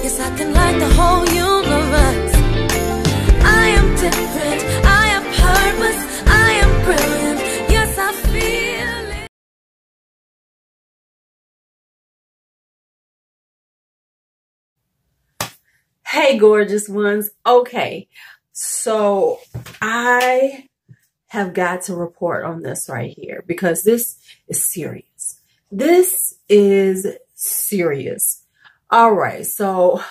Yes, I can light the whole universe. I am different, I am purpose, I am brilliant. Yes, I feel it. Hey, gorgeous ones. Okay, so I have got to report on this right here because this is serious. This is serious. All right, so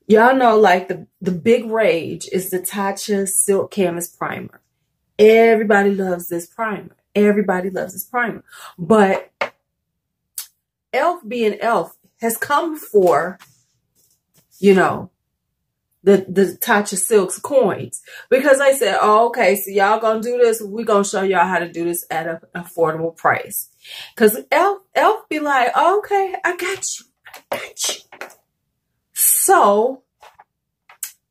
y'all know, like, the big rage is the Tatcha Silk Canvas Primer. Everybody loves this primer. Everybody loves this primer. But e.l.f. being e.l.f. has come for, you know, the Tatcha Silk's coins, because I said, oh, okay, so y'all gonna do this, we're gonna show y'all how to do this at an affordable price. Because e.l.f. be like, oh, okay, I got you. So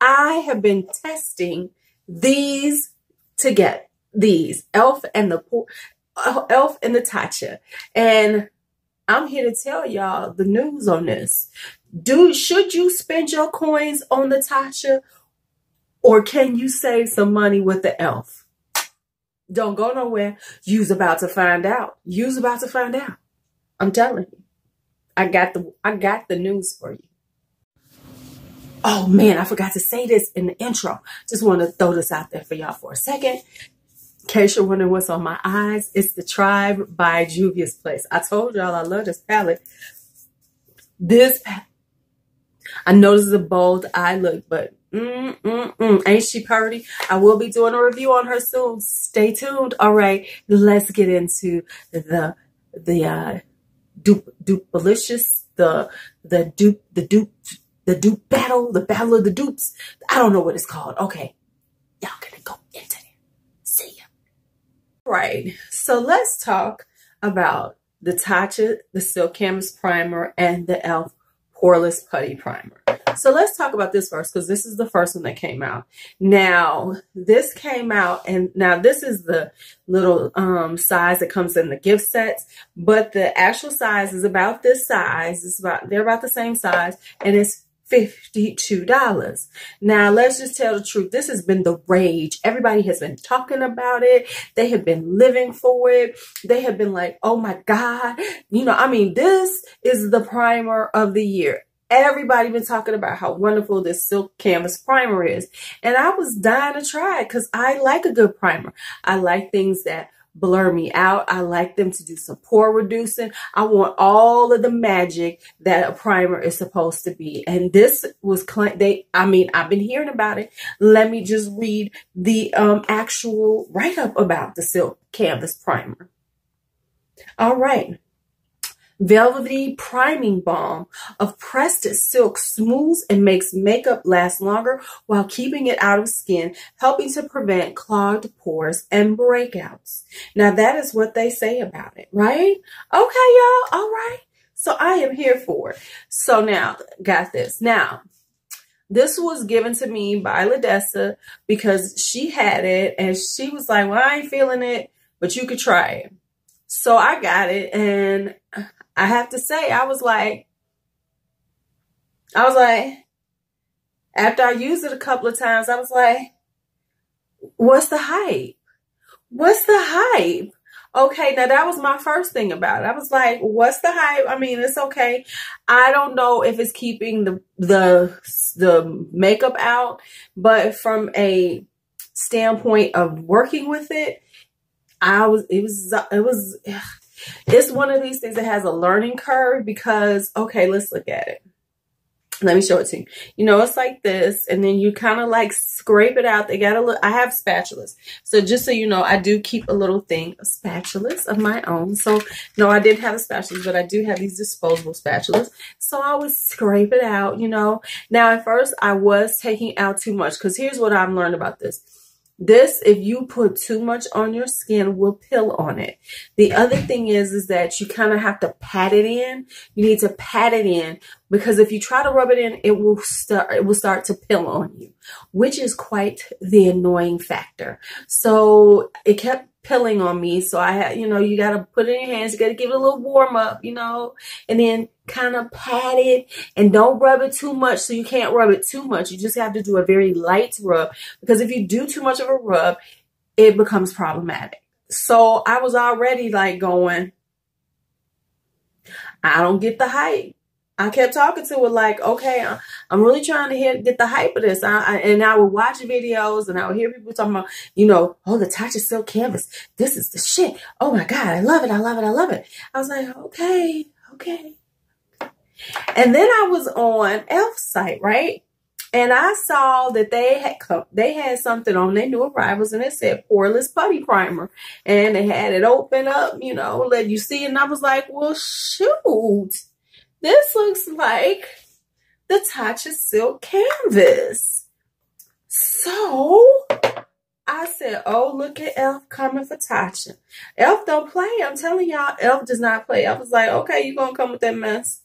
I have been testing these together, these e.l.f. and the e.l.f. and the Tatcha, and I'm here to tell y'all the news on this. Should you spend your coins on the Tatcha, or can you save some money with the e.l.f.? Don't go nowhere. You's about to find out. You's about to find out. I'm telling you. I got the news for you. Oh man, I forgot to say this in the intro. Just want to throw this out there for y'all for a second. In case you're wondering what's on my eyes, it's the Tribe by Juvia's Place. I told y'all I love this palette. I know this is a bold eye look, but ain't she pretty? I will be doing a review on her soon. Stay tuned. All right, let's get into the dupe-alicious, the dupe battle, the battle of the dupes. I don't know what it's called. Okay, y'all gonna go into it. See ya. All right, so let's talk about the Tatcha, the Silk Canvas Primer, and the e.l.f. Poreless Putty Primer. So let's talk about this first, because this is the first one that came out. Now, this came out, and now this is the little size that comes in the gift sets, but the actual size is about this size. They're about the same size, and it's $52. Now, let's just tell the truth. This has been the rage. Everybody has been talking about it. They have been living for it. They have been like, oh my God. You know, I mean, this is the primer of the year. Everybody been talking about how wonderful this Silk Canvas Primer is. And I was dying to try it because I like a good primer. I like things that blur me out. I like them to do some pore reducing. I want all of the magic that a primer is supposed to be. And this was, I've been hearing about it. Let me just read the actual write-up about the Silk Canvas Primer. All right. Velvety priming balm of pressed silk smooths and makes makeup last longer while keeping it out of skin, helping to prevent clogged pores and breakouts. Now that is what they say about it, right? Okay, y'all. All right. So I am here for it. So now, got this. Now, this was given to me by LaDessa because she had it and she was like, well, I ain't feeling it, but you could try it. So I got it, and I have to say, I was like, after I used it a couple of times, I was like, what's the hype? What's the hype? Okay, now that was my first thing about it. I was like, what's the hype? I mean, it's okay. I don't know if it's keeping the makeup out, but from a standpoint of working with it, it's one of these things that has a learning curve because, okay, let's look at it. Let me show it to you. You know, it's like this, and then you kind of like scrape it out. They got a little, I have spatulas. So just so you know, I do keep a little thing of spatulas of my own. So no, I didn't have a spatulas, but I do have these disposable spatulas. So I would scrape it out, you know. Now at first I was taking out too much, because here's what I've learned about this. This, if you put too much on your skin, will peel on it. The other thing is that you kind of have to pat it in. You need to pat it in, because if you try to rub it in, it will start to peel on you, which is quite the annoying factor. So it kept pilling on me. So I had, you know, you got to put it in your hands. You got to give it a little warm up, you know, and then kind of pat it and don't rub it too much. So you can't rub it too much. You just have to do a very light rub, because if you do too much of a rub, it becomes problematic. So I was already like going, I don't get the hype. I kept talking to her like, okay, I'm really trying to get the hype of this. And I would watch videos and I would hear people talking about, you know, oh, the Tatcha Silk Canvas. This is the shit. Oh my God, I love it. I love it. I love it. I was like, okay. And then I was on e.l.f. site, right? And I saw that they had something on their new arrivals, and it said Poreless Putty Primer. And they had it open up, you know, let you see it. And I was like, well, shoot. This looks like the Tatcha Silk Canvas. So I said, oh, look at e.l.f. coming for Tatcha. e.l.f. don't play. I'm telling y'all, e.l.f. does not play. I was like, okay, you're going to come with that mess.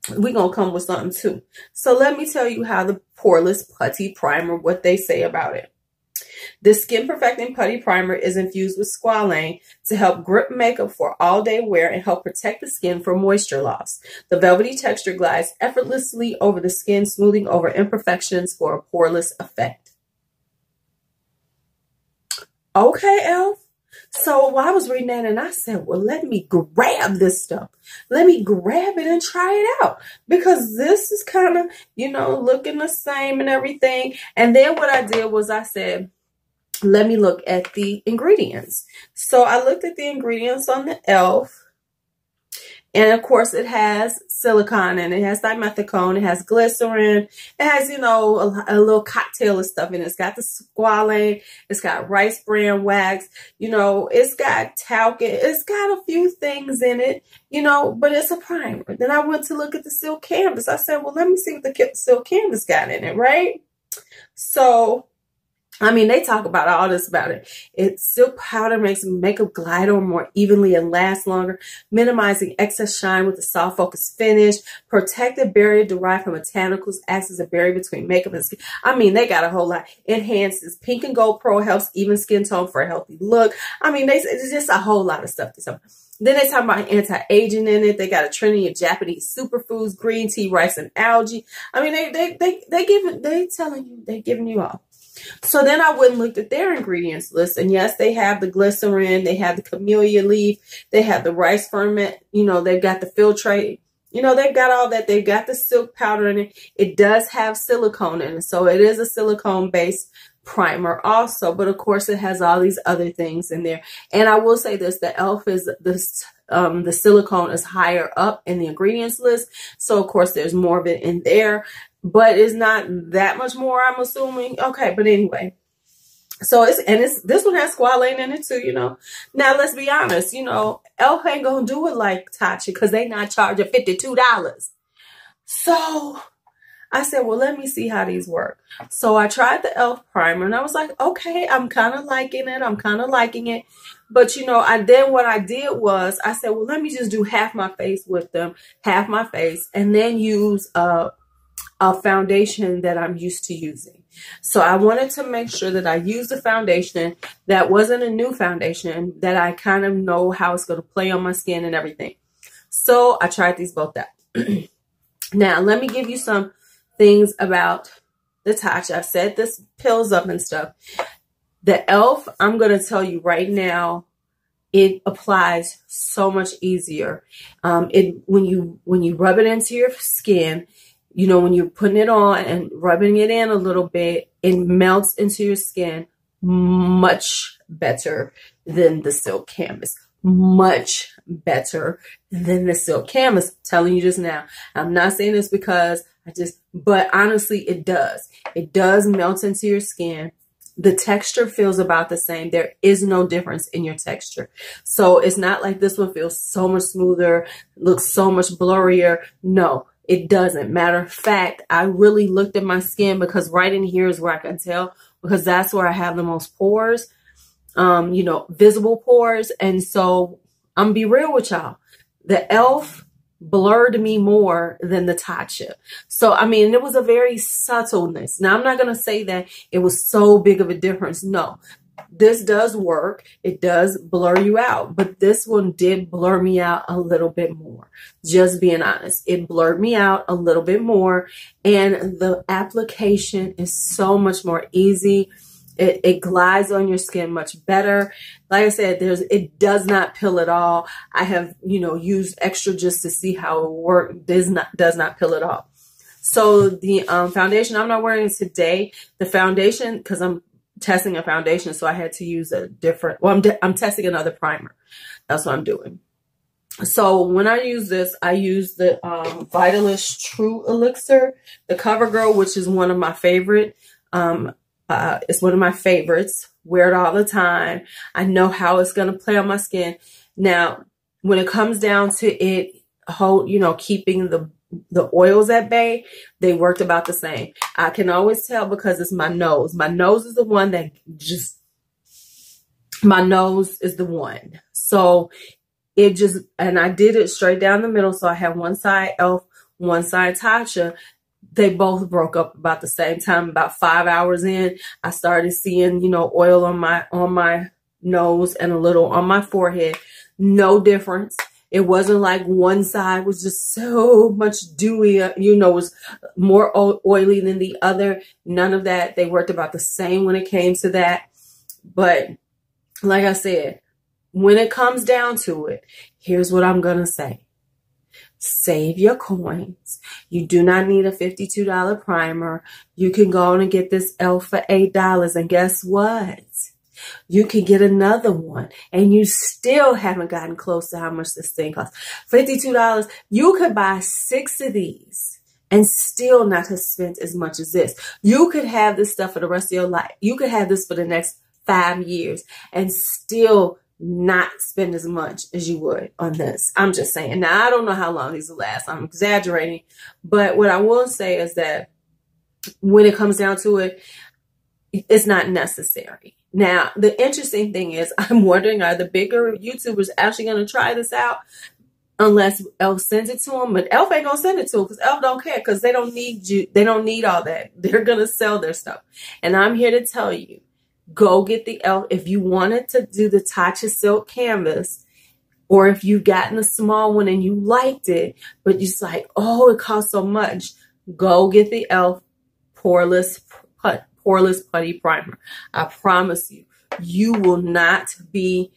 We're going to come with something too. So let me tell you how the Poreless Putty Primer, what they say about it. The Skin Perfecting Putty Primer is infused with squalane to help grip makeup for all-day wear and help protect the skin from moisture loss. The velvety texture glides effortlessly over the skin, smoothing over imperfections for a poreless effect. Okay, e.l.f. So I was reading that and I said, well, let me grab this stuff. Let me grab it and try it out, because this is kind of, you know, looking the same and everything. And then what I did was I said, let me look at the ingredients. So I looked at the ingredients on the e.l.f. And of course it has silicone and it has dimethicone, it has glycerin, it has, you know, a little cocktail of stuff in it. It's got the squalane, it's got rice bran wax, you know, it's got talc, it's got a few things in it, you know, but it's a primer. Then I went to look at the silk canvas. I said, well, let me see what the silk canvas got in it, right? So I mean, they talk about all this about it. Silk powder makes makeup glide on more evenly and last longer, minimizing excess shine with a soft focused finish. Protective barrier derived from botanicals acts as a barrier between makeup and skin. I mean, they got a whole lot. Enhances pink and gold pro, helps even skin tone for a healthy look. I mean, it's just a whole lot of stuff. Then they talk about anti-aging in it. They got a trinity of Japanese superfoods, green tea, rice, and algae. I mean, they giving you all. So then I went and looked at their ingredients list. And yes, they have the glycerin, they have the camellia leaf, they have the rice ferment, you know, they've got the filtrate, you know, they've got all that. They've got the silk powder in it. It does have silicone in it. So it is a silicone based primer also, but of course it has all these other things in there. And I will say this, the e.l.f. is the silicone is higher up in the ingredients list. So of course there's more of it in there. But it's not that much more, I'm assuming. Okay, but anyway. So this one has squalane in it too, you know. Now let's be honest, you know, e.l.f. ain't gonna do it like Tatcha because they not charging $52. So I said, well, let me see how these work. So I tried the e.l.f. primer and I was like, okay, I'm kind of liking it. But, you know, what I did was I said, well, let me just do half my face with them, half my face, and then use a foundation that I'm used to using. So I wanted to make sure that I used a foundation that wasn't a new foundation, that I kind of know how it's going to play on my skin and everything. So I tried these both out. Now, let me give you some things about the Tatcha. I've set this pills up and stuff. The e.l.f., I'm going to tell you right now, it applies so much easier. When you rub it into your skin, you know, when you're putting it on and rubbing it in a little bit, it melts into your skin much better than the silk canvas. Much better than the silk canvas. I'm telling you just now. I'm not saying this because but honestly, it does. It does melt into your skin. The texture feels about the same. There is no difference in your texture. So it's not like this one feels so much smoother, looks so much blurrier. No. It doesn't. Matter of fact, I really looked at my skin because right in here is where I can tell, because that's where I have the most pores, you know, visible pores. And so I'm gonna be real with y'all. The e.l.f. blurred me more than the Tatcha. So, I mean, it was a very subtleness. Now, I'm not going to say that it was so big of a difference. No, this does work. It does blur you out, but this one did blur me out a little bit more. Just being honest, it blurred me out a little bit more, and the application is so much more easy. It glides on your skin much better. Like I said, it does not pill at all. I have, used extra just to see how it works. Does not pill at all. So the foundation, I'm not wearing it today. The foundation, because I'm testing a foundation, so I had to use a different, I'm testing another primer. That's what I'm doing. So when I use this, I use the Vitalist True Elixir, the CoverGirl, which is one of my favorite. It's one of my favorites. Wear it all the time. I know how it's going to play on my skin. Now, when it comes down to it, keeping the oils at bay, they worked about the same. I can always tell because it's my nose. My nose is the one that my nose is the one. So and I did it straight down the middle. So I have one side e.l.f., one side Tatcha. They both broke up about the same time. About 5 hours in, I started seeing, oil on my nose and a little on my forehead. No difference. It wasn't like one side was just so much dewy, was more oily than the other. None of that. They worked about the same when it came to that. But like I said, when it comes down to it, here's what I'm going to say. Save your coins. You do not need a $52 primer. You can go on and get this e.l.f. for $8. And guess what? You can get another one and you still haven't gotten close to how much this thing costs. $52. You could buy 6 of these and still not have spent as much as this. You could have this stuff for the rest of your life. You could have this for the next 5 years and still not spend as much as you would on this. I'm just saying. Now, I don't know how long these will last. I'm exaggerating. But what I will say is that when it comes down to it, it's not necessary. Now, the interesting thing is, I'm wondering, are the bigger YouTubers actually going to try this out? Unless e.l.f. sends it to them. But e.l.f. ain't going to send it to them because e.l.f. don't care, because they don't need you. They don't need all that. They're going to sell their stuff. And I'm here to tell you, go get the e.l.f. If you wanted to do the Tatcha Silk Canvas, or if you've gotten a small one and you liked it, but you're just like, oh, it costs so much, go get the e.l.f. Poreless Putty Primer. I promise you, you will not be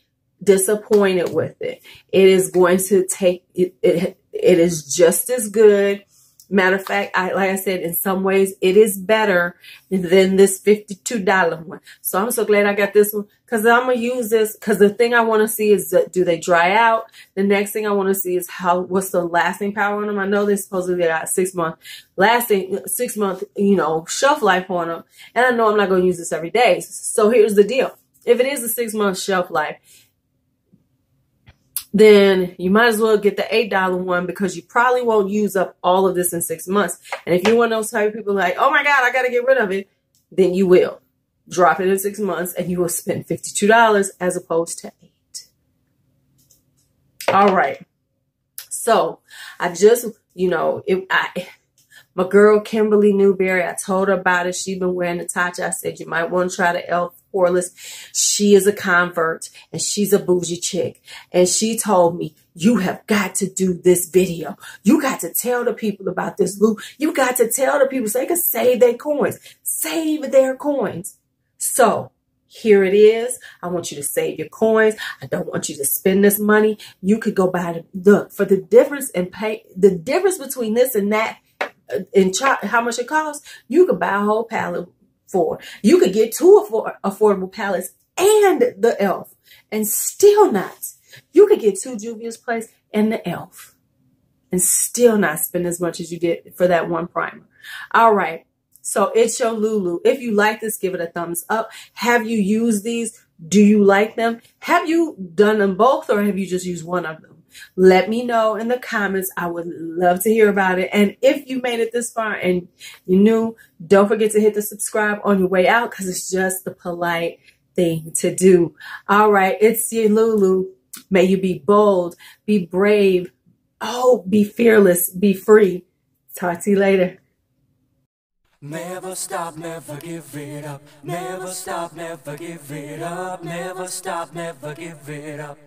disappointed with it. It is going to take, it is just as good. Matter of fact, like I said, in some ways, it is better than this $52 one. So I'm so glad I got this one, because I'm going to use this, because the thing I want to see is, do they dry out? The next thing I want to see is what's the lasting power on them. I know they supposedly got 6 month shelf life on them. And I know I'm not going to use this every day. So here's the deal. If it is a 6 month shelf life, then you might as well get the $8 one, because you probably won't use up all of this in 6 months. And if you're one of those type of people like, oh my God, I got to get rid of it, then you will drop it in 6 months and you will spend $52 as opposed to $8. All right. So I just, my girl, Kimberly Newberry, I told her about it. She's been wearing the Tatcha. I said, you might want to try the e.l.f. Poreless. She is a convert and she's a bougie chick. And she told me, you have got to do this video. You got to tell the people about this, Lou. You got to tell the people so they can save their coins. Save their coins. So here it is. I want you to save your coins. I don't want you to spend this money. You could go buy for the difference in pay, the difference between this and that, how much it costs, you could buy a whole palette for. You could get 2 affordable palettes and the e.l.f. and still not. You could get 2 Juvia's Place and the e.l.f. and still not spend as much as you get for that one primer. All right. So it's your Lulu. If you like this, give it a thumbs up. Have you used these? Do you like them? Have you done them both, or have you just used one of them? Let me know in the comments. I would love to hear about it. And if you made it this far and you're new, don't forget to hit the subscribe on your way out, because it's just the polite thing to do. All right, it's your Lulu. May you be bold, be brave, be fearless, be free. Talk to you later. Never stop, never give it up. Never stop, never give it up. Never stop, never give it up.